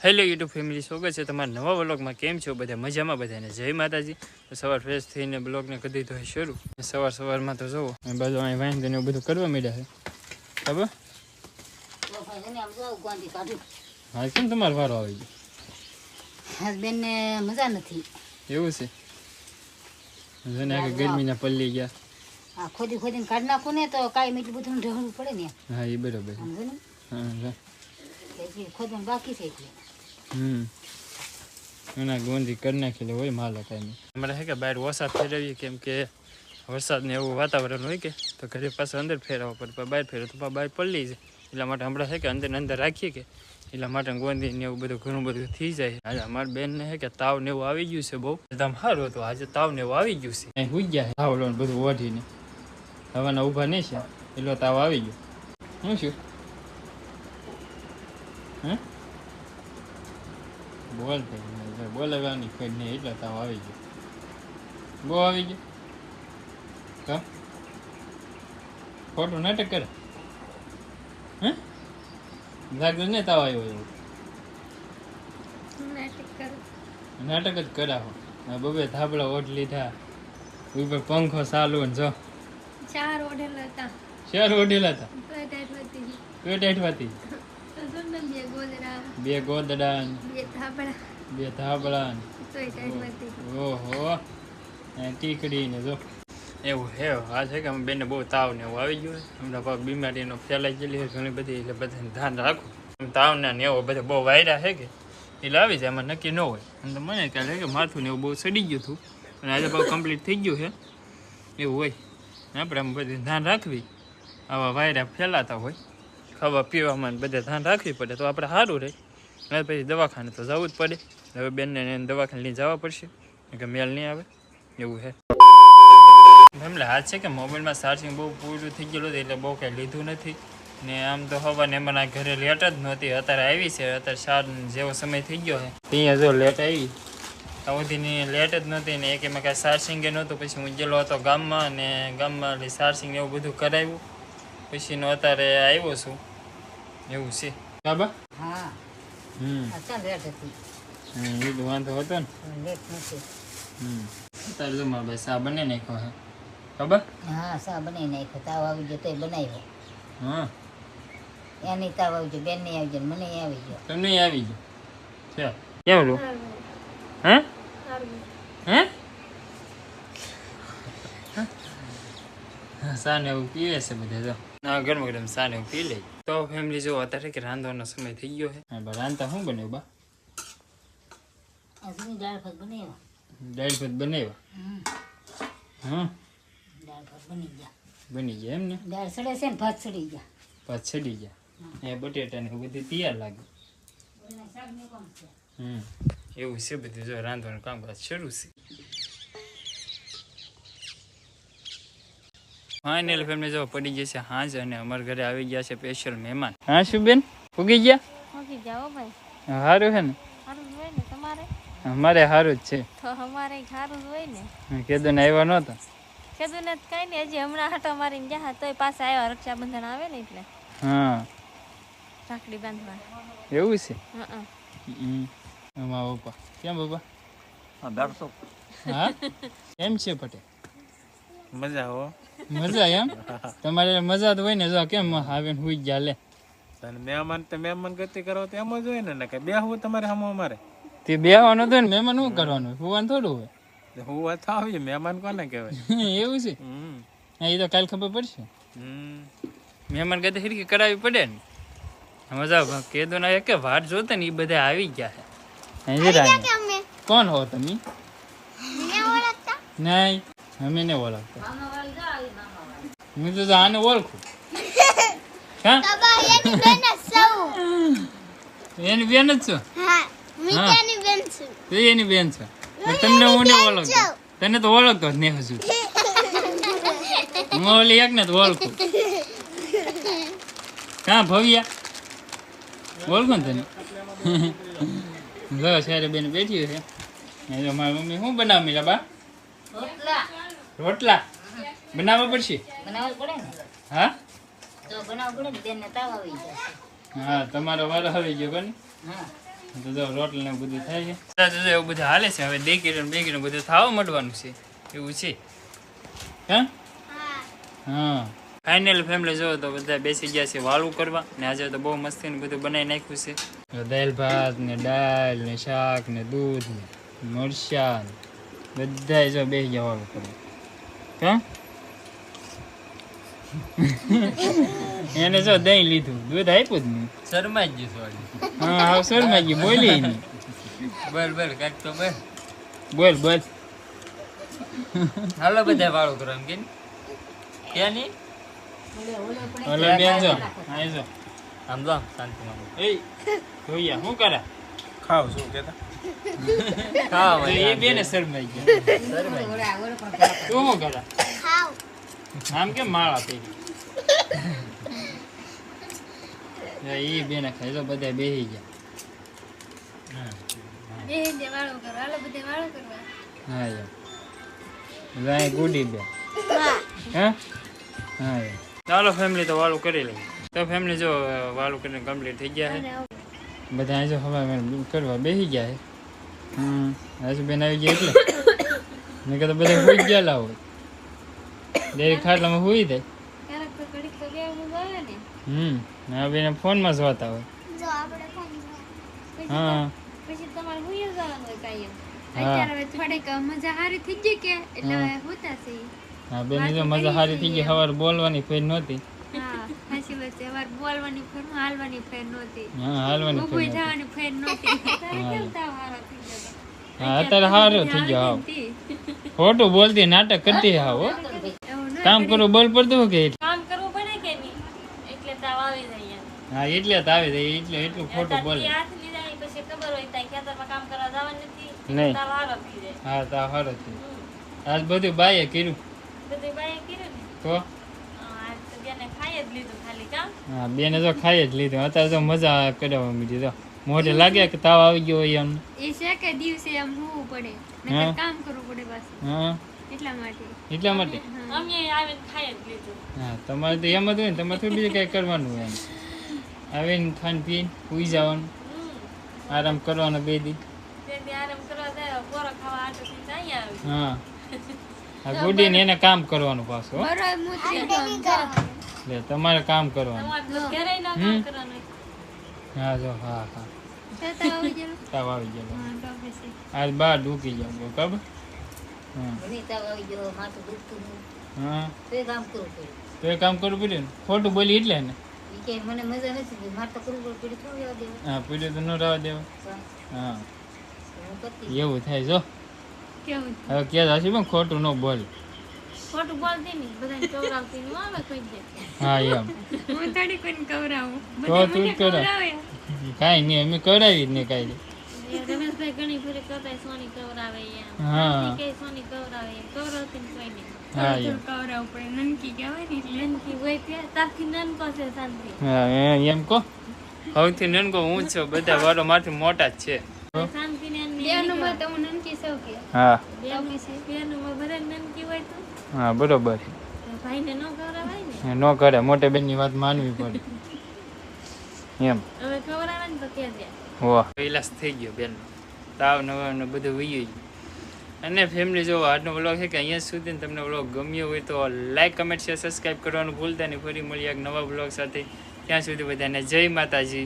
Hello YouTube family, સ્વાગત છે તમારા નવા બ્લોગમાં. કેમ છો બધા? મજામાં બધાને જય માતાજી. સવાર ફ્રેશ થઈને બ્લોગને કરી દીધો હોય શરૂ. સવારમાં તો જોવો બાજુ અહીં વાંધો બધું કરવા માંડ્યા છે. ખબર હા, કેમ તમારો વારો આવી ગયો? હસબેન્ડ ને મજા નથી. એવું છે? ગરમીના પલ્લી ગયા. હા, ખોદી કાઢી નાખો ને તો કાંઈ એટલું બધું ઢળવું પડે ને. હા, એ બરાબર. ખોદવાનું બાકી છે એટલે એના ગોંધી કરી નાખેલી હોય માલ કાંઈ. અમારે છે કે બહાર વરસાદ ફેરવીએ, કેમ કે વરસાદને એવું વાતાવરણ હોય કે તો ઘરે પાછું અંદર ફેરવવા પડે. બહાર ફેરવે તો બહાર પડી જાય. એટલા માટે હમણાં છે કે અંદર રાખીએ કે એટલા માટે ગોંધી ને એવું બધું ઘણું બધું થઈ જાય. આજે અમારી બેનને છે કે તાવ ને એવું આવી ગયું છે બહુ. એકદમ સારું હતું, આજે તાવ ને એવું આવી ગયું છે. અહીં સુઈ ગયા તાવડો ને બધું ઓઢીને હવાના ઊભા નહીં છે એટલો તાવ આવી ગયો. શું છું હે બોલાવવાની ફેર નહીં એટલે તાવ આવી ગયો. બહુ આવી ગયો. કા ખોટું નાટક કરે હે? લાગતું ને તાવ આવ્યો એવું નાટક જ કરાવો. બબે થાબડા ઓઢ લીધા, ઉપર પંખો ચાલુ ને જો 4 ઓઢેલા હતા. પેટ વાતી બે ગોદડા બે થાબડા ઓહો ટીકડી ને જો એવું હે. આ છે કે અમે બેને બહુ તાવ ને એવું આવી ગયું. હમણાં બીમારીનો ફેલાઈ ગયેલી છે ઘણી બધી, એટલે બધાને ધ્યાન રાખવું. તાવના ને એવો બધા બહુ વાયરા છે કે એટલે આવી જાય, એમાં નક્કી ન હોય. એમ તો મને ખ્યાલ છે કે માથું ને એવું બહુ સડી ગયું હતું, અને આજે બહુ કમ્પ્લીટ થઈ ગયું છે એવું હોય. આપણે આમ બધું ધ્યાન રાખવી. આવા વાયરા ફેલાતા હોય, ખાવા પીવામાં બધા ધ્યાન રાખવી પડે તો આપણે સારું રહે. અને પછી દવાખાને તો જવું જ પડે. હવે બેનને દવાખાને લઈને જવા પડશે કે મેલ નહીં આવે એવું છે. એમલે હાથ છે કે મોબાઈલમાં ચાર્જિંગ બહુ પૂરું થઈ ગયેલું હતું, એટલે બહુ કાંઈ લીધું નથી. ને આમ તો હવાને એમાં ઘરે લેટ જ નહોતી, અત્યારે આવી છે. અત્યારે 4 જેવો સમય થઈ ગયો છે ત્યાં જો લેટ આવી. આવતીની લેટ જ નહોતી ને એક એમાં કાંઈ ચાર્જિંગે નહોતું. પછી હું ગયેલો હતો ગામમાં, અને ગામમાં ચાર્જિંગ એવું બધું કરાવ્યું પછીનો અત્યારે આવ્યો છું એવું છે. બાબા હા લેટ હતી. વાંધો હતો ને લેટ નથી. અત્યારે જો મારા ભાઈ શા બને નાખ્યો હે. ખબર? હા, શા બનાવી નાખ્યો. તાવ આવી ગયો તો બનાવ્યો. હા, એની તાવ આવી ગયો, બેન નહીં આવી ગયો, મને આવી ગયો. તમને આવી ગયો છે કેવું? હે હે સાને એવું પીવે છે બધા. જો ના ગરમ ગરમ સાને એવું પી લે. તો ફેમિલી જો અત્યારે કે રાંધવાનો સમય થઈ ગયો છે. હા, રાંધતા શું બનાવ્યું બા? દાળ ભાત બનાવ્યા. દાળ ભાત બનાવ્યા? હા, દાળ ભાત બની ગયા. બની ગયા એમ ને? દાળ સડે છે ને ભાત સડી ગયા. ભાત સડી ગયા. એ બટેટા ને બધું તૈયાર લાગે. એવું છે બધું. જો રાંધવાનું કામકાજ શરૂ છે. ફાઇનલ ફેમિલી જો પડી ગઈ છે હાંજ, અને અમારા ઘરે આવી ગયા છે સ્પેશિયલ મહેમાન. હા શું બેન ઉગી ગયા? સારું છે ને? અમારે સારું જ છે. કેદન આવ્યા નહોતા? કેદન કઈ નહીં, હજી હમણાં હાટો મારીને ગયા તોય પાછા આવ્યા. રક્ષાબંધન આવે ને એટલે હા રાખડી બાંધવા. એવું છે? અમારા પપ્પા કેમ પપ્પા? હા એમ છે પટેલ? મજા હો. મજા એમ? તમારે મજા તો હોય ને. જો કેમ આવીને હુઈ ગયા લે. મહેમાન ગતિ કરો તો એમ જ હોય ને કે બેહવું તમારે સામે અમારે તે બેહવાનું હતું ને. મહેમાન શું કરવાનું? હોવાનું થોડું હોય. હું વાત આવી મહેમાન કોને કહેવાય? એવું છે? એ તો કાલ ખબર પડશે. મહેમાન ગતિ ખીડકી કરાવવી પડે ને. મજા કેદો ના કે વાત જોતા ને એ બધા આવી ગયા છે. કોણ હો તમે? નહીં, અમે ને ઓળખતા. હું તો આને ઓળખું. એની બેન જ છો? એની બેન છો. તમને હું ને ઓળખતો. તને તો ઓળખતો જ નહીં હજુ. હું ઓલી એક ને તો ઓળખું. હા ભવ્યા ઓળખું ને તને. જો સારી બેન બેઠી છે. મારી મમ્મી શું બનાવી મીરા બા? રોટલા બનાવવા પડશે. હા તો બનાવવું પડે ને. બેન ને તાવ આવી જાય. હા, તમારો વારો આવી ગયો કોને? હા, તો જો રોટલી ને બધું થાય છે તો એવું બધું હાલે છે હવે 2 કિલો ને 2 કિલો બધું થવા માંડવાનું છે એવું છે હા હા ફાઇનલ ફેમિલી જો તો બધા બેસી ગયા છે વાળું કરવા ને આજે તો બહુ મસ્તી ને બધું બનાવી નાખ્યું છે દાળ ભાત ને દાળ ને શાક ને દૂધ ને મરચા બધા જો બેસી ગયા વાળું કરવા હા એને જો દહીં લીધું દૂધ આપ્યું જ નહીં શરમાઈ ગયું થોડી હા હવે શરમાઈ ગયું બોલી નહીં બોલ કાંઈક તો બોલ બોલ હાલો બધા વાળું કરો એમ કે ક્યાં નહીં ઓલો બેન જો આ જો આમ જો શાંતિમાં એ જોયા શું કરે ખાવ શું કેતા ખાવા એ બેને શરમાઈ ગયા તું શું કરે આમ કેમ માળા પહેરી એ બેને ખાઈ જો બધા બેસી ગયા હા યાર ગુડી બે હા હા ચાલો ફેમિલી તો વાળું કરી લઈએ તો ફેમિલી જો વાળું કરીને કમ્પ્લીટ થઈ ગયા છે બધા જો હવે કરવા બેસી ગયા છે હજુ બેન આવી ગયા એટલે મેં કીધું બધા હોઈ ગયેલા હોય ડેરી ખાટલામાં હોઈ જાય હા બેન ફોનમાં જોતા હોય હા પછી તમારે હુઈ જવાનું હોય કાયમ હા થોડીક મજા હારી થઈ ગઈ કે એટલે હોતા છે હા બેન જો મજા સારી થઈ ગઈ સવારે બોલવાની ફેર નહોતી હા હાચી વાત છે વાર બોલવાની ફેર હાલવાની ફેર નહોતી હા હાલવાની ફેર ઊભી નહોતી થવાની ફેર નહોતી તારે કેમ તાવ હારો થઈ ગયો હા અત્યારે સારો થઈ ગયો હાવ ખોટું બોલતી નાટક કરતી હાવ હો કામ કરવું બોલ પડતું કે કામ કરવું પડે કે નહીં એટલે તાવ આવી જાય હા એટલે જ આવે છે એટલે એટલું ખોટું બોલે હાથ લીધા પછી ખબર હોય ત્યાં ખેતરમાં કામ કરવા જવાનું નથી નહીં તાવ હારો થઈ જાય હા તો સારો થયું આજ બધું બાઈએ કર્યું બધું બાએ કર્યું ને તો આજ તો બેને ખાઈ જ લીધું ખાલી કામ હા બેને જો ખાઈ જ લીધું અત્યારે તો મજા કરવા મીધી તો મોઢે લાગે કે તાવ આવી ગયો હોય એમ એ છે કે દિવસે એમ હોવું પડે હા. નકર કામ કરવું પડે પાછું હા એટલા માટે એટલા માટે અમે આવીને ખાઈ જ લીધું હા તમારે તો એમ જ હોય ને તમારે થોડું બીજું કંઈ કરવાનું હોય એમ આવીને ખાન પીને સુઈ જવાનું આરામ કરવાનો 2 દી તે આરામ કરવા જાય બોરો ખાવા આટો થી જાય આવી હા આ ગુડીને એને કામ કરવાનું પાછું હો. બરો મૂત્રી એટલે તમારે કામ કરવાનું તમારે તો ઘરે ના કામ કરવાનું હા જો હા હા તો આવી ગયો તાવ આવી ગયો હા તો પછી આજ બહાર ડૂકી જાવ ખબર હા હા તો એ કામ કરવું પડ્યું ને ખોટું બોલી એટલે ને મને મજા નથી મારે તો કરવું પડે થોડું રહેવા દેવું હા પીડ્યું તો ન રહેવા દેવા હા હું કરતી એવું થાય જો કેવું હવે કે હશે પણ ખોટું ન બોલ ખોટું બોલતી નહીં બધાને કવરાવતી નું આવે કોઈ દે હા એમ હું થોડી કોઈને કવરાવું તો તું જ કરો કાંઈ નહીં અમે કરાવી જ નહીં કાંઈ રમેશભાઈ ઘણી ફરી કહેતા સોની કવરાવે એમ હા કે સોની કવરાવે એમ કવરાવતી ને કોઈ નહીં હા એમ કવરાવું પડે નનકી કહેવાય ને એટલે નનકી હોય ત્યાં તારથી નનકો છે શાંતિ હા એમ કહો સૌથી નનકો હું જ છું બધા વાળો મારથી મોટા જ છે શાંતિ ને બેનુમાં તો હું નનકી સૌ કે હા બેનુમાં બધા નનકી હોય તો હા બરોબર ભાઈને ન કવરાવાય ને ન કરે મોટે બેનની વાત માનવી પડે એમ હવે કવરાવે ને તો કે દે વાહ ઇલાજ થઈ ગયો બેન તાવ નવા બધું વહી ગયું અને ફેમિલી જો આજનો વ્લોગ છે કે અહીંયા સુધી તમને વ્લોગ ગમ્યો હોય તો લાઈક કમેન્ટ શેર સબસ્ક્રાઈબ કરવાનું ભૂલતા નહીં ફરી મળીએ એક નવા વ્લોગ સાથે ત્યાં સુધી બધાને જય માતાજી